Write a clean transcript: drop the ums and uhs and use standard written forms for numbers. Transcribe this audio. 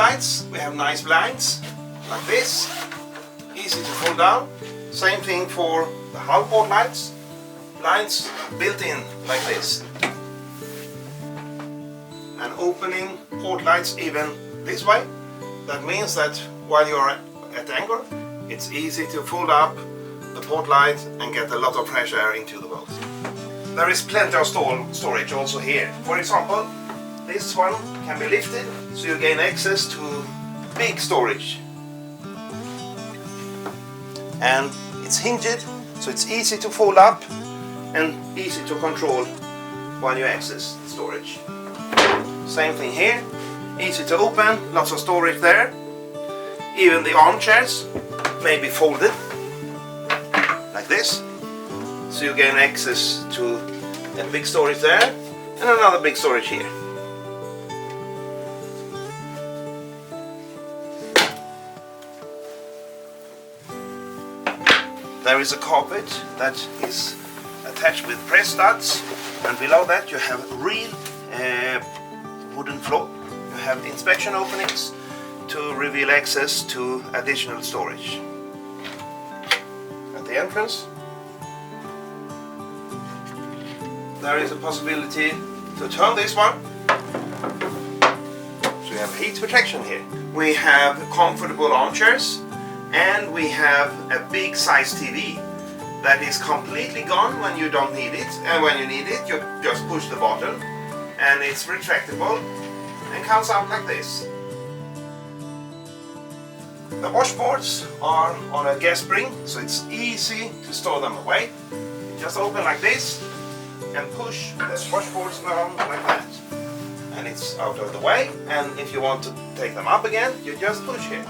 lights, we have nice blinds, like this, easy to fold down. Same thing for the Hallberg lights, blinds built in like this. And opening port lights even this way. That means that while you are at anchor, it's easy to fold up the port light and get a lot of fresh air into the boat. There is plenty of storage also here. For example, this one can be lifted, so you gain access to big storage. And it's hinged, so it's easy to fold up and easy to control while you access the storage. Same thing here, easy to open, lots of storage there. Even the armchairs may be folded like this, so you gain access to a big storage there and another big storage here. There is a carpet that is attached with press studs, and below that you have real wooden floor. You have inspection openings to reveal access to additional storage. At the entrance there is a possibility to turn this one, so you have heat protection here. We have comfortable armchairs, and we have a big size TV that is completely gone when you don't need it, and when you need it you just push the button and it's retractable and comes out like this. The washboards are on a gas spring, so it's easy to store them away. You just open like this and push the washboards down like that, and it's out of the way. And if you want to take them up again, you just push here.